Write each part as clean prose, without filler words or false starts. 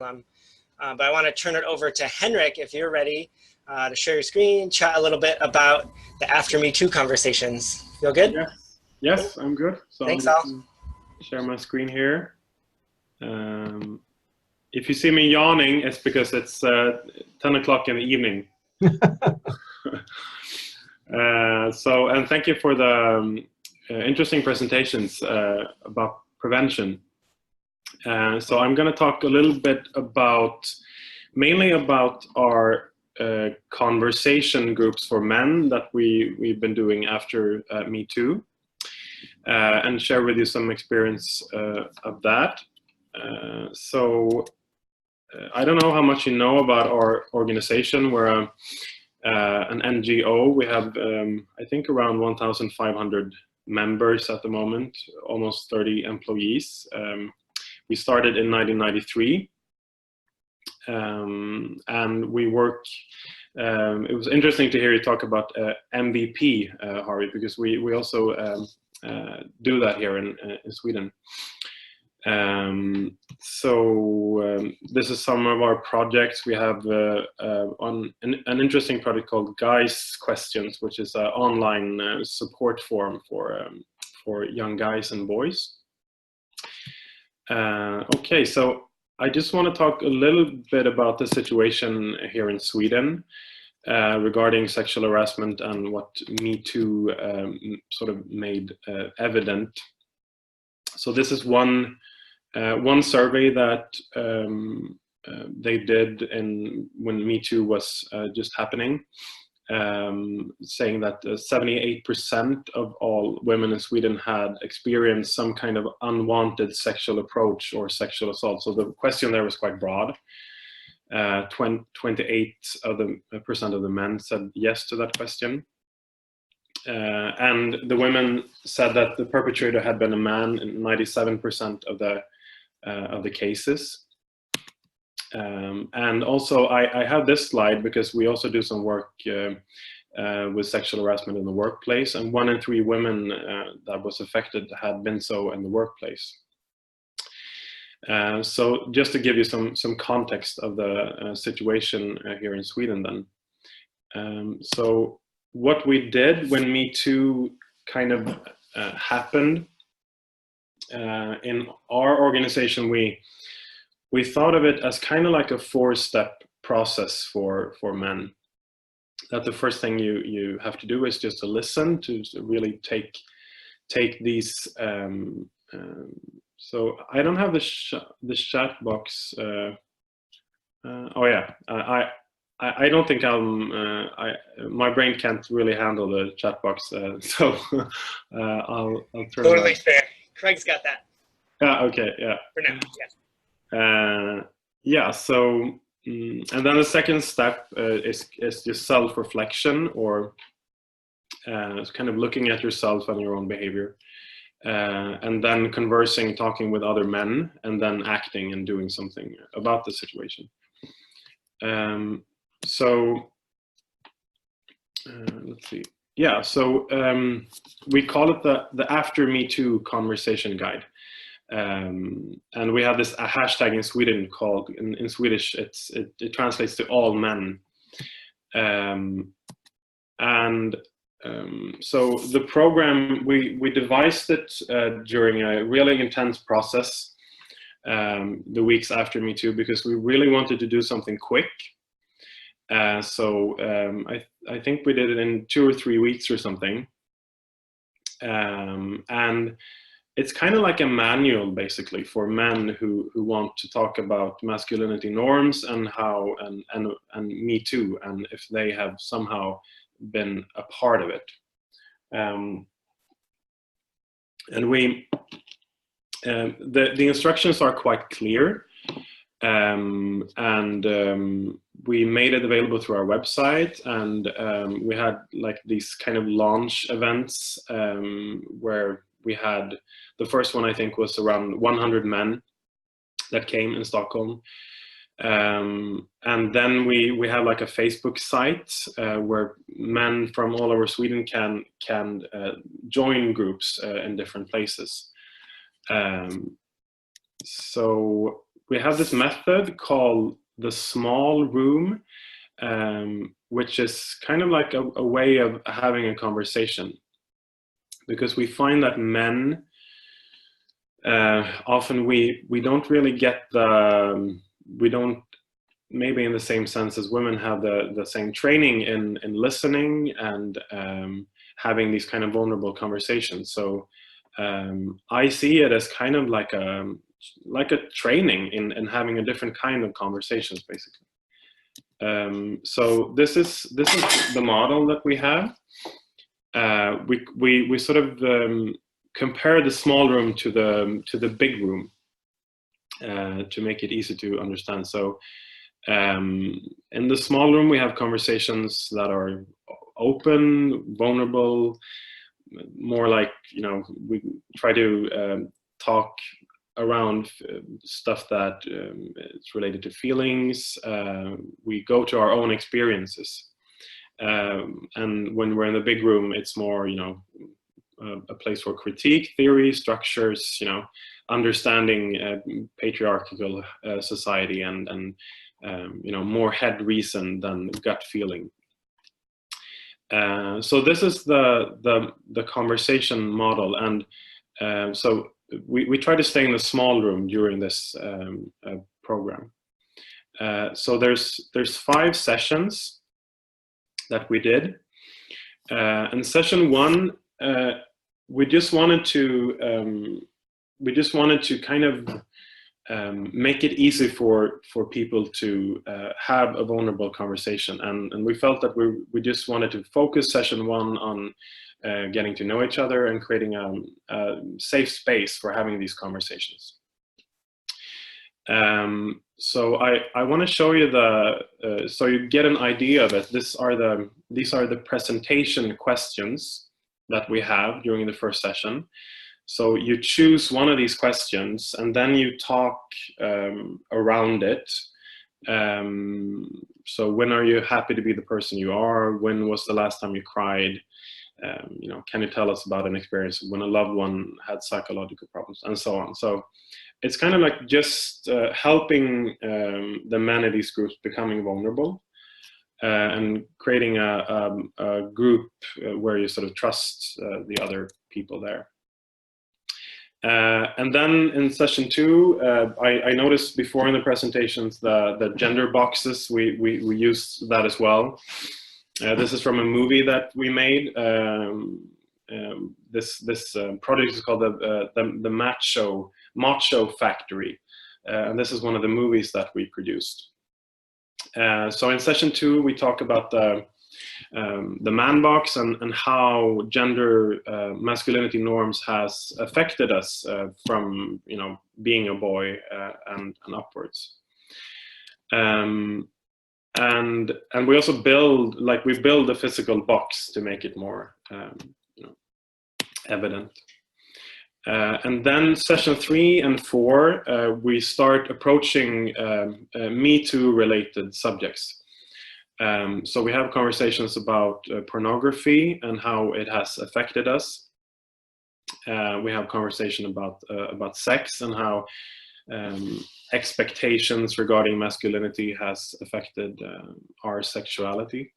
But I want to turn it over to Henrik, if you're ready, to share your screen, chat a little bit about the After Me Too conversations. Feel good? Yes, I'm good. So thanks, I'll share my screen here. If you see me yawning, it's because it's 10 o'clock in the evening. And thank you for the interesting presentations about prevention. So I'm going to talk a little bit mainly about our conversation groups for men that we've been doing after Me Too, and share with you some experience of that. So I don't know how much you know about our organization. We're an NGO. We have, I think, around 1,500 members at the moment, almost 30 employees. We started in 1993, and we work. It was interesting to hear you talk about MVP, Harvey, because we also do that here in Sweden. This is some of our projects. We have on an interesting project called Guys Questions, which is an online support forum for young guys and boys. Okay, so I just want to talk a little bit about the situation here in Sweden regarding sexual harassment and what Me Too sort of made evident. So this is one survey that they did when Me Too was just happening, saying that 78% of all women in Sweden had experienced some kind of unwanted sexual approach or sexual assault. So the question there was quite broad. 28% of the men said yes to that question. And the women said that the perpetrator had been a man in 97% of the cases. And also I have this slide because we also do some work with sexual harassment in the workplace, and 1 in 3 women that was affected had been so in the workplace. So just to give you some context of the situation here in Sweden then. So what we did when Me Too kind of happened in our organization, we thought of it as kind of like a 4-step process for men. That the first thing you have to do is just to listen, to really take these. So I don't have the chat box. Oh yeah, I don't think my brain can't really handle the chat box. So I'll turn. Totally fair. Craig's got that. Okay. Yeah. For now. Yeah. Yeah. So and then the second step is just self-reflection, or kind of looking at yourself and your own behavior. And then conversing, talking with other men, and then acting and doing something about the situation. So let's see. Yeah, so we call it the After Me Too conversation guide. And we have this a hashtag in Sweden called, in Swedish, it translates to all men. So the program, we devised it during a really intense process the weeks after Me Too, because we really wanted to do something quick. So I think we did it in 2 or 3 weeks or something. And it's kind of like a manual, basically, for men who want to talk about masculinity norms and how and Me Too, and if they have somehow been a part of it. And we the instructions are quite clear, and we made it available through our website, and we had like these kind of launch events where we had, the first one I think was around 100 men that came in Stockholm. And then we have like a Facebook site where men from all over Sweden can join groups in different places. So we have this method called the small room, which is kind of like a way of having a conversation, because we find that men often we don't really get we don't, maybe in the same sense as women, have the same training in listening and having these kind of vulnerable conversations. So I see it as kind of like a training in having a different kind of conversations, basically. So this is the model that we have. We sort of compare the small room to the big room to make it easy to understand. So in the small room, we have conversations that are open, vulnerable, more like, you know, we try to talk around stuff that is related to feelings. We go to our own experiences. And when we're in the big room, it's more, you know, a place for critique, theory, structures, you know, understanding patriarchal society and you know, more head reason than gut feeling. So this is the conversation model, and so we try to stay in the small room during this program. So there's 5 sessions that we did. In session 1, we just wanted to kind of make it easy for people to have a vulnerable conversation, and we felt that we just wanted to focus session 1 on getting to know each other and creating a safe space for having these conversations. So I want to show you so you get an idea of it. These are the presentation questions that we have during the first session. So you choose one of these questions and then you talk around it. So when are you happy to be the person you are? When was the last time you cried? You know, can you tell us about an experience when a loved one had psychological problems, and so on. So it's kind of like just helping the men of these groups becoming vulnerable and creating a group where you sort of trust the other people there. And then in session 2, I noticed before in the presentations the gender boxes, we used that as well. This is from a movie that we made. This project is called the Macho Factory, and this is one of the movies that we produced. So in session 2, we talk about the man box and how gender masculinity norms has affected us from, you know, being a boy and upwards. And we also build the physical box to make it more you know, evident. And then session 3 and 4, we start approaching Me Too related subjects. So we have conversations about pornography and how it has affected us. We have conversation about sex and how expectations regarding masculinity has affected our sexuality.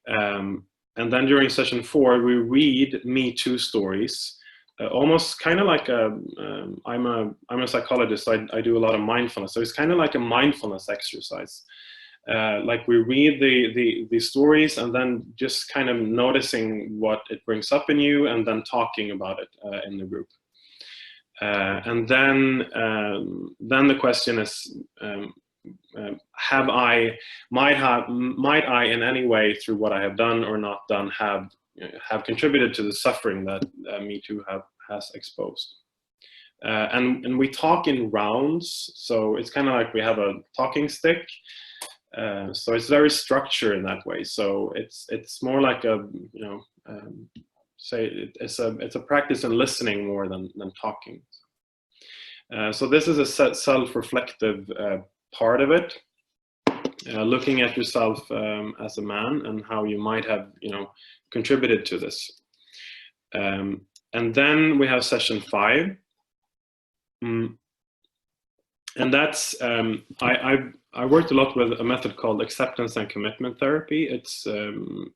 And then during session 4, we read Me Too stories, almost kind of like I'm a psychologist, so I do a lot of mindfulness. So it's kind of like a mindfulness exercise. Like we read the stories and then just kind of noticing what it brings up in you and then talking about it in the group. And then the question is, might I in any way through what I have done or not done have contributed to the suffering that Me Too has exposed? And we talk in rounds, so it's kind of like we have a talking stick. So it's very structured in that way. So it's more like a, you know, say it's a practice in listening more than talking. So this is a self-reflective part of it, looking at yourself as a man and how you might have, you know, contributed to this. And then we have session 5. And that's I worked a lot with a method called acceptance and commitment therapy. It's kind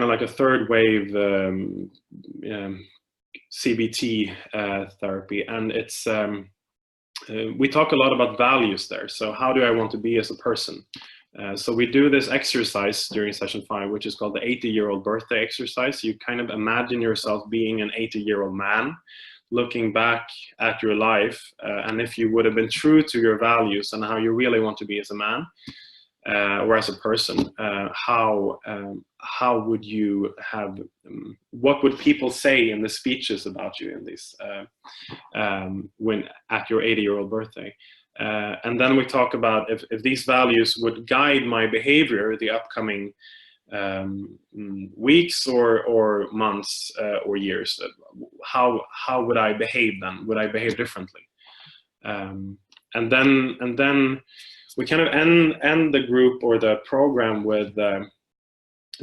of like a third wave CBT therapy, and it's we talk a lot about values there. So how do I want to be as a person? So we do this exercise during session 5, which is called the 80-year-old birthday exercise. You kind of imagine yourself being an 80-year-old man, looking back at your life, and if you would have been true to your values and how you really want to be as a man or as a person, how would you have, what would people say in the speeches about you in this when at your 80-year-old birthday? And then we talk about if these values would guide my behavior the upcoming weeks or months or years, how would I behave then? Would I behave differently? And then we kind of end the group or the program with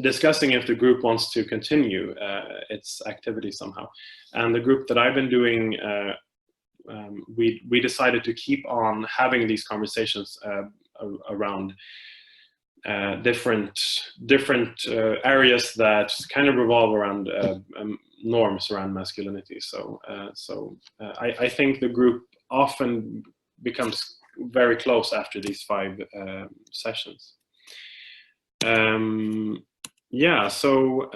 discussing if the group wants to continue its activity somehow. And the group that I've been doing, we decided to keep on having these conversations around different areas that kind of revolve around norms around masculinity. So I think the group often becomes very close after these 5 sessions. Yeah, so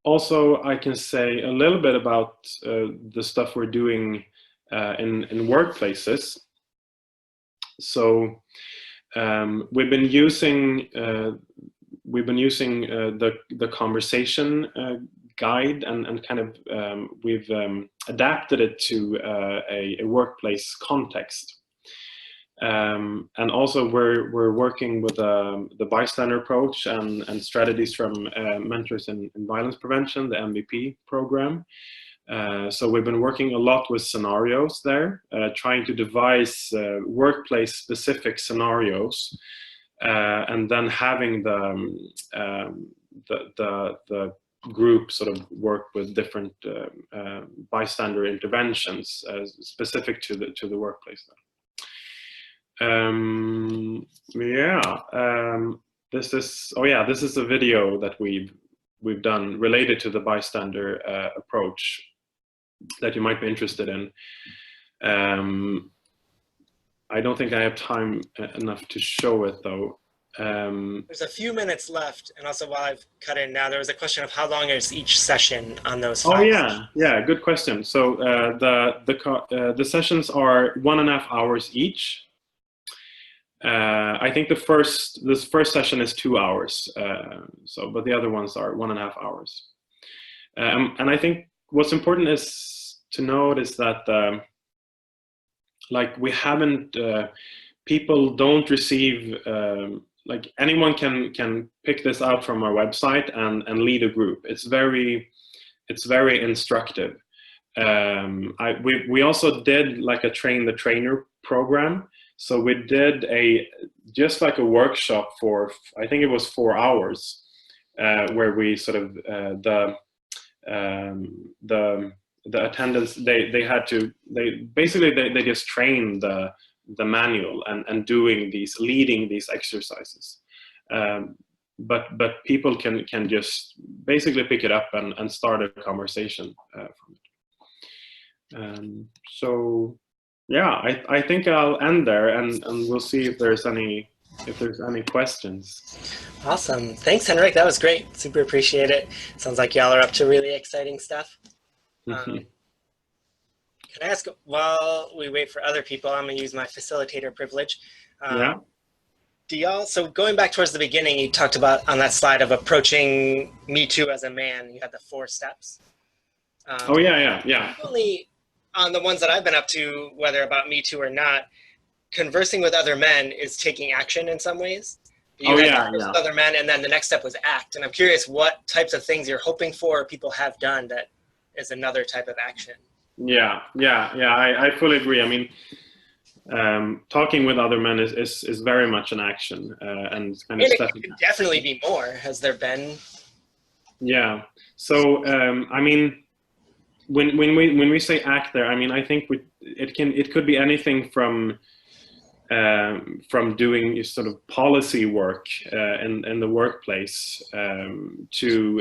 also I can say a little bit about the stuff we're doing in workplaces. So we've been using the conversation guide and kind of we've adapted it to a workplace context. And also we're working with the bystander approach and strategies from Mentors in Violence Prevention, the MVP program. So we've been working a lot with scenarios there, trying to devise workplace specific scenarios, and then having the group sort of work with different bystander interventions specific to the workplace. This is a video that we've done related to the bystander approach that you might be interested in. I don't think I have time enough to show it though. There's a few minutes left, and also while I've cut in now, there was a question of how long is each session on those 5 yeah, good question. So the sessions are 1.5 hours each. I think this first session is 2 hours, but the other ones are 1.5 hours. And I think what's important is to note is that like we haven't, people don't receive, like anyone can pick this out from our website and lead a group. It's very instructive. We also did like a train the trainer program. So we did just like a workshop for, I think it was 4 hours, where we sort of the attendants, they just trained the manual and leading these exercises. But people can just basically pick it up and start a conversation from it. So yeah, I think I'll end there and we'll see if there's any questions. Awesome. Thanks, Henrik. That was great. Super appreciate it. Sounds like y'all are up to really exciting stuff. Can I ask, while we wait for other people, I'm going to use my facilitator privilege. Yeah. So going back towards the beginning, you talked about on that slide of approaching Me Too as a man, you had the 4 steps. Yeah. Only on the ones that I've been up to, whether about Me Too or not, conversing with other men is taking action in some ways. With other men, and then the next step was act. And I'm curious what types of things you're hoping for or people have done that is another type of action. Yeah, I fully agree. I mean, talking with other men is very much an action, and kind of it could definitely be more. Has there been? Yeah. So I mean, when we say act there, I mean, I think it could be anything from doing sort of policy work in the workplace to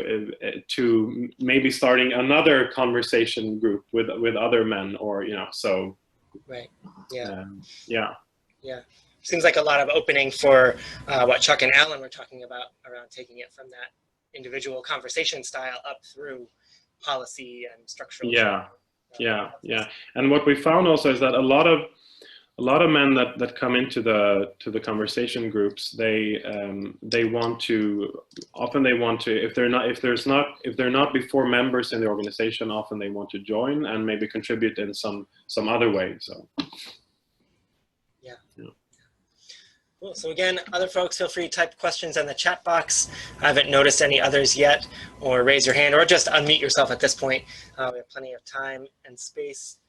maybe starting another conversation group with other men, or so. Right. Yeah. Yeah. Yeah. Seems like a lot of opening for what Chuck and Alan were talking about around taking it from that individual conversation style up through policy and structural. Yeah. And what we found also is that a lot of men that come into the conversation groups, they want to if they're not before members in the organization, often they want to join and maybe contribute in some other way. So yeah. Cool. So again, other folks, feel free to type questions in the chat box. I haven't noticed any others yet, or raise your hand, or just unmute yourself at this point. We have plenty of time and space.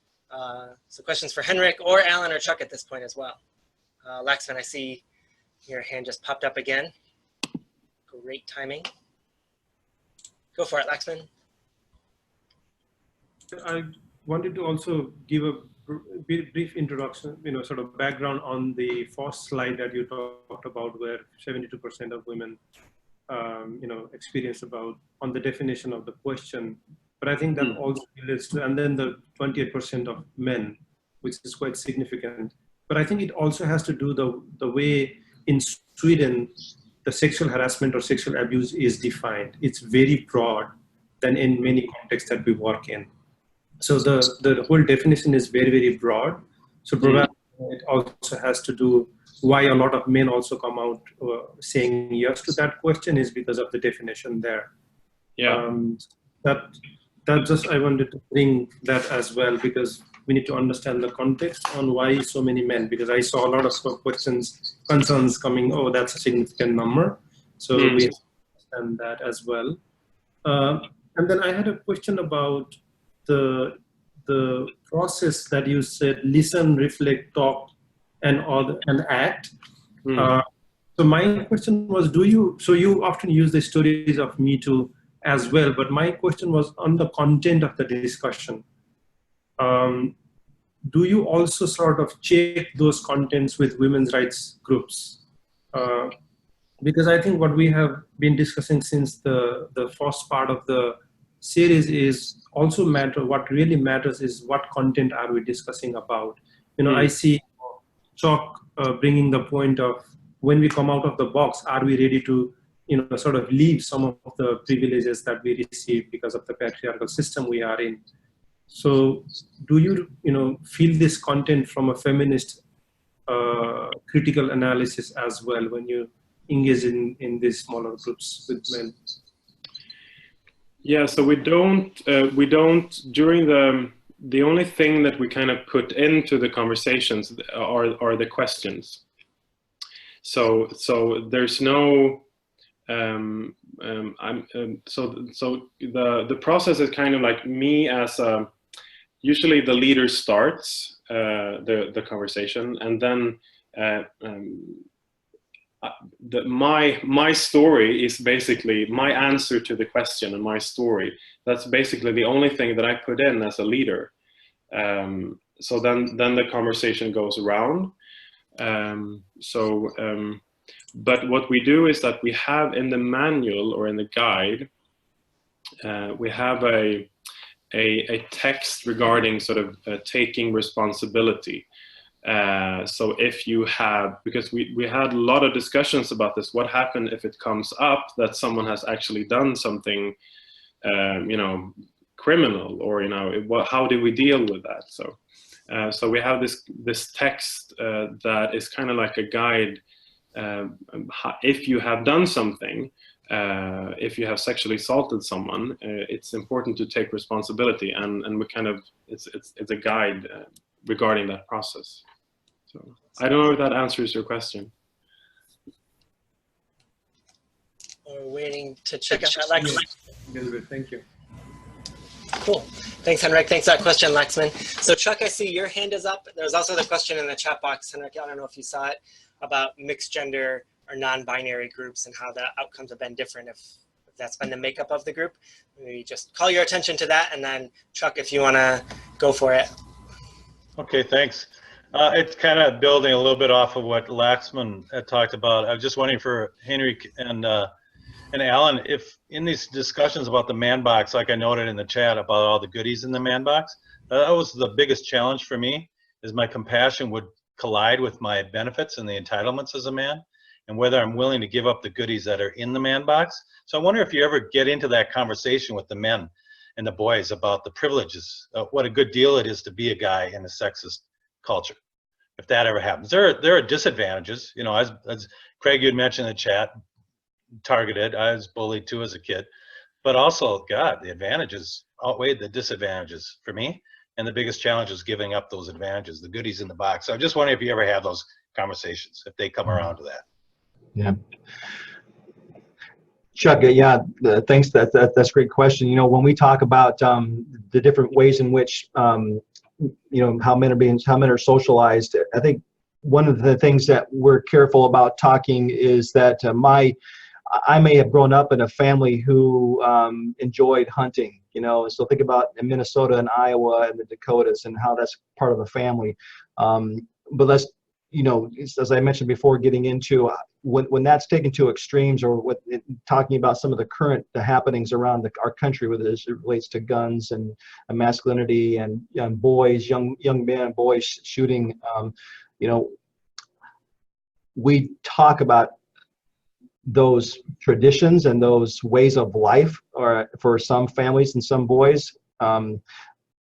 So questions for Henrik or Alan or Chuck at this point as well. Laxman, I see your hand just popped up again. Great timing. Go for it, Laxman. I wanted to also give a brief introduction, sort of background on the first slide that you talked about, where 72% of women, experience on the definition of the question. But I think that also relates to, and then the 28% of men, which is quite significant. But I think it also has to do the way in Sweden, the sexual harassment or sexual abuse is defined. It's very broad than in many contexts that we work in. So the whole definition is very, very broad. So probably it also has to do why a lot of men also come out saying yes to that question is because of the definition there. Yeah. That just, I wanted to bring that as well, because we need to understand the context on why so many men, because I saw a lot of concerns coming, oh, that's a significant number. So we understand that as well. And then I had a question about the process that you said, listen, reflect, talk, and act. So my question was, so you often use the stories of Me Too as well, but my question was on the content of the discussion. Do you also sort of check those contents with women's rights groups? Because I think what we have been discussing since the first part of the series is also what really matters is what content are we discussing about. I see Chuck bringing the point of, when we come out of the box, are we ready to sort of leave some of the privileges that we receive because of the patriarchal system we are in? So do you feel this content from a feminist critical analysis as well when you engage in these smaller groups with men? Yeah, so we don't during the only thing that we kind of put into the conversations are the questions. So there's no so the process is kind of like me as usually the leader starts the conversation, and then my story is basically my answer to the question, and my story. That's basically the only thing that I put in as a leader. So then the conversation goes around. But what we do is that we have in the manual or in the guide, we have a text regarding sort of taking responsibility. So if you have, because we had a lot of discussions about this, what happened if it comes up that someone has actually done something, criminal, or how do we deal with that? So we have this text that is kind of like a guide. If you have done something, if you have sexually assaulted someone, it's important to take responsibility, and we kind of it's a guide regarding that process. So I don't know if that answers your question. We're waiting to check out that Laxman. Thank you. Cool. Thanks, Henrik. Thanks for that question, Laxman. So Chuck, I see your hand is up. There's also the question in the chat box, Henrik, I don't know if you saw it, about mixed gender or non-binary groups and how the outcomes have been different if that's been the makeup of the group. We just call your attention to that, and then Chuck, if you want to go for it. Okay, thanks. It's kind of building a little bit off of what Laxman had talked about. I was just wondering for Henrik and Alan, if in these discussions about the man box, like I noted in the chat about all the goodies in the man box, that was the biggest challenge for me, is my compassion would collide with my benefits and the entitlements as a man, and whether I'm willing to give up the goodies that are in the man box. So I wonder if you ever get into that conversation with the men and the boys about the privileges, what a good deal it is to be a guy in a sexist culture. If that ever happens, there are disadvantages. You know, as Craig, you had mentioned in the chat, targeted. I was bullied too as a kid, but also, God, the advantages outweighed the disadvantages for me. And the biggest challenge is giving up those advantages, the goodies in the box. So I'm just wondering if you ever have those conversations, if they come around to that. Yeah. Chuck, yeah, thanks. That's a great question. You know, when we talk about the different ways in which, you know, how men are socialized, I think one of the things that we're careful about talking is that I may have grown up in a family who enjoyed hunting, you know, so think about in Minnesota and Iowa and the Dakotas and how that's part of the family. But let's, you know, as I mentioned before, getting into when that's taken to extremes, or talking about some of the happenings around our country, whether it relates to guns and masculinity and boys, young men and boys shooting, you know, we talk about those traditions and those ways of life, or for some families and some boys.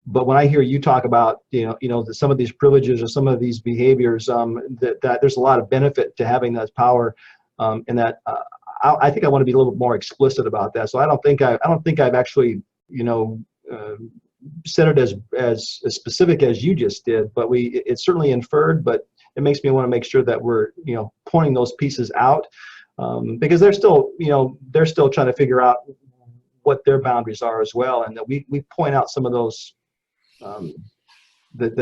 But when I hear you talk about, you know, some of these privileges or some of these behaviors, that there's a lot of benefit to having that power, and that I think I want to be a little bit more explicit about that. So I don't think I've actually, you know, said it as specific as you just did, but it's certainly inferred. But it makes me want to make sure that we're, you know, pointing those pieces out, because they're still trying to figure out what their boundaries are as well, and that we point out some of those. The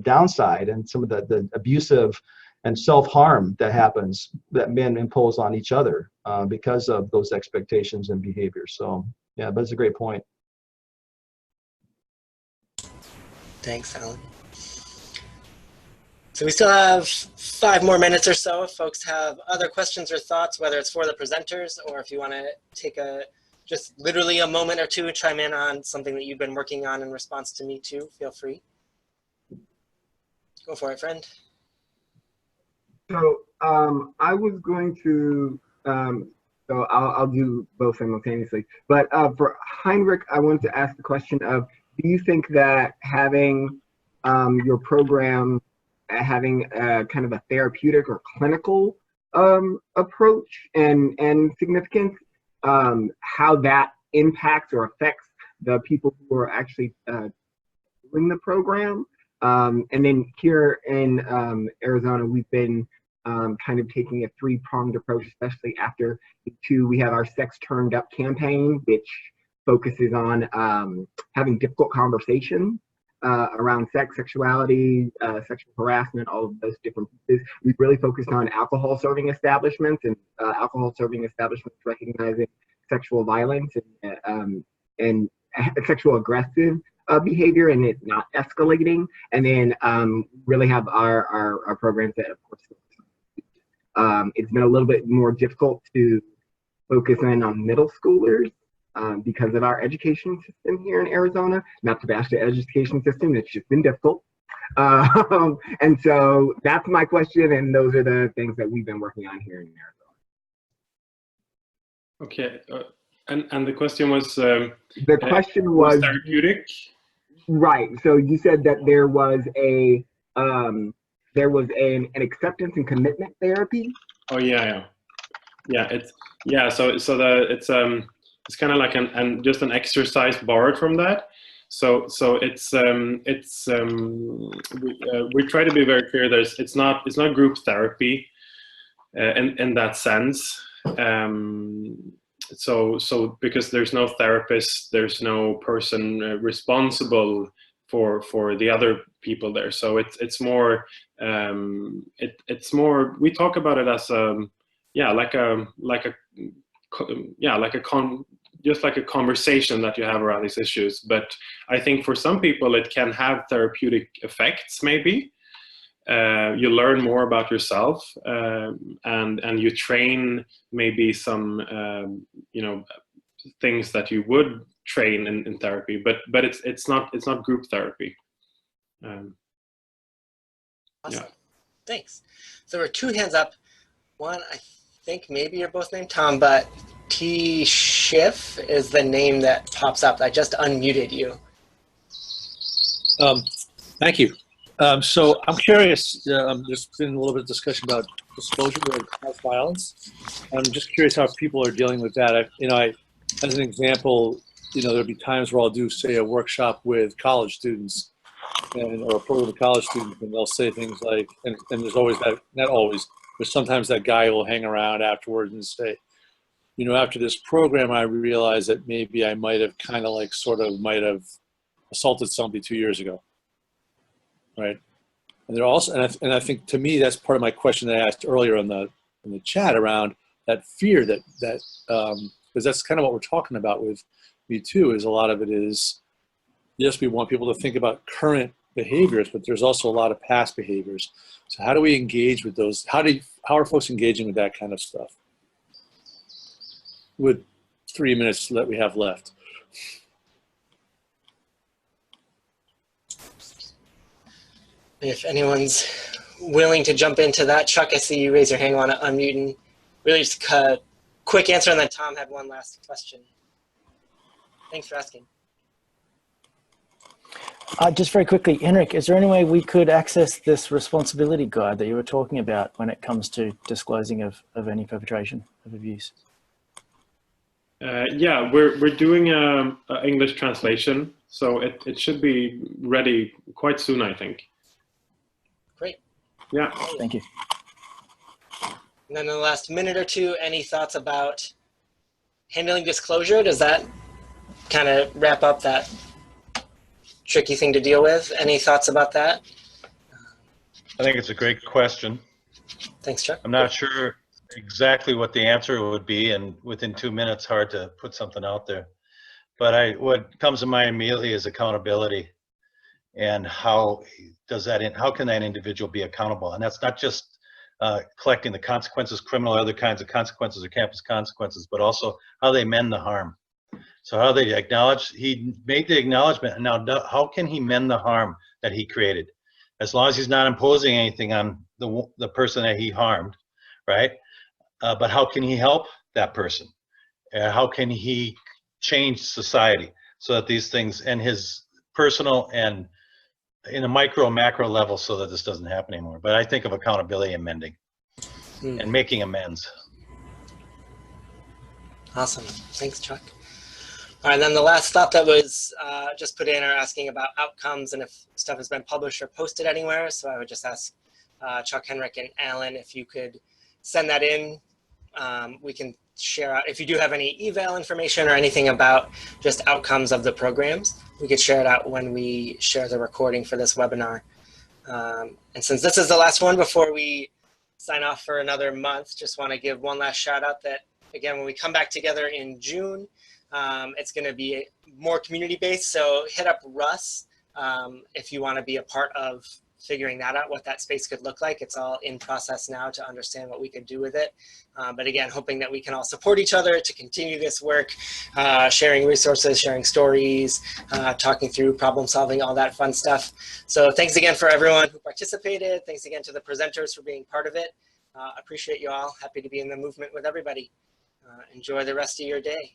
downside and some of the abusive and self-harm that happens, that men impose on each other because of those expectations and behaviors. So yeah, that's a great point. Thanks, Alan. So we still have 5 more minutes or so. If folks have other questions or thoughts, whether it's for the presenters or if you want to take just literally a moment or two, chime in on something that you've been working on in response to Me Too, feel free. Go for it, friend. So I was going to, so I'll do both simultaneously. But for Henrik, I wanted to ask the question of, do you think that having your program having kind of a therapeutic or clinical approach and significance, how that impacts or affects the people who are actually doing the program? And then here in Arizona, we've been kind of taking a 3-pronged approach, especially after we have our Sex Turned Up campaign, which focuses on having difficult conversations around sex, sexuality, sexual harassment, all of those different pieces. We've really focused on alcohol serving establishments and alcohol serving establishments recognizing sexual violence and sexual aggressive behavior and it not escalating. And then really have our programs that, of course, it's been a little bit more difficult to focus in on middle schoolers because of our education system here in Arizona. Not to bash the education system, it's just been difficult. And so that's my question, and those are the things that we've been working on here in Arizona. Okay, and the question was? The question was therapeutic. Right. So you said that there was an acceptance and commitment therapy. Oh yeah. It's kind of like just an exercise borrowed from that. So we try to be very clear. It's not group therapy in that sense. So because there's no therapist, there's no person responsible for the other people there. So it's more we talk about it as like a just like a conversation that you have around these issues. But I think for some people it can have therapeutic effects. Maybe you learn more about yourself, and you train maybe some things that you would train in therapy. But it's not group therapy. Awesome. Yeah. Thanks. So there were two hands up. One, I think maybe you're both named Tom, but T. Schiff is the name that pops up. I just unmuted you. Thank you. So I'm curious, there's been a little bit of discussion about disclosure of house violence. I'm just curious how people are dealing with that. As an example, there'll be times where I'll do, say, a workshop with college students or a program with college students, and they'll say things like, and there's always that, not always, but sometimes that guy will hang around afterwards and say, after this program, I realized that maybe I might have might have assaulted somebody 2 years ago. Right. And they're also, and I think to me, that's part of my question that I asked earlier in the chat around that fear that because that's kind of what we're talking about with Me Too, is a lot of it is, yes, we want people to think about current behaviors, but there's also a lot of past behaviors. So how do we engage with those? How are folks engaging with that kind of stuff? With 3 minutes that we have left. If anyone's willing to jump into that, Chuck, I see you raise your hand. I want to unmute and really just a quick answer, and then Tom had one last question. Thanks for asking. Just very quickly, Henrik, is there any way we could access this responsibility guide that you were talking about when it comes to disclosing of any perpetration of abuse? Yeah, we're doing an English translation, so it should be ready quite soon, I think. Great. Yeah. Thank you. And then in the last minute or two, any thoughts about handling disclosure? Does that kind of wrap up that tricky thing to deal with? Any thoughts about that? I think it's a great question. Thanks, Chuck. I'm not sure exactly what the answer would be, and within 2 minutes, hard to put something out there. But what comes to mind immediately is accountability, and how can that individual be accountable? And that's not just collecting the consequences, criminal or other kinds of consequences or campus consequences, but also how they mend the harm. So how they acknowledge, he made the acknowledgement, and now how can he mend the harm that he created? As long as he's not imposing anything on the person that he harmed, right? But how can he help that person? How can he change society so that these things, and his personal and in a micro macro level, so that this doesn't happen anymore? But I think of accountability and mending and making amends. Awesome. Thanks, Chuck. All right, and then the last thought that was just put in are asking about outcomes and if stuff has been published or posted anywhere. So I would just ask Chuck, Henrik, and Alan if you could send that in. We can share out, if you do have any eval information or anything about just outcomes of the programs, we could share it out when we share the recording for this webinar. And since this is the last one before we sign off for another month, just want to give one last shout out that, again, when we come back together in June, it's going to be more community-based, so hit up Russ if you want to be a part of figuring that out, what that space could look like. It's all in process now to understand what we could do with it. But again, hoping that we can all support each other to continue this work, sharing resources, sharing stories, talking through problem solving, all that fun stuff. So thanks again for everyone who participated. Thanks again to the presenters for being part of it. Appreciate you all. Happy to be in the movement with everybody. Enjoy the rest of your day.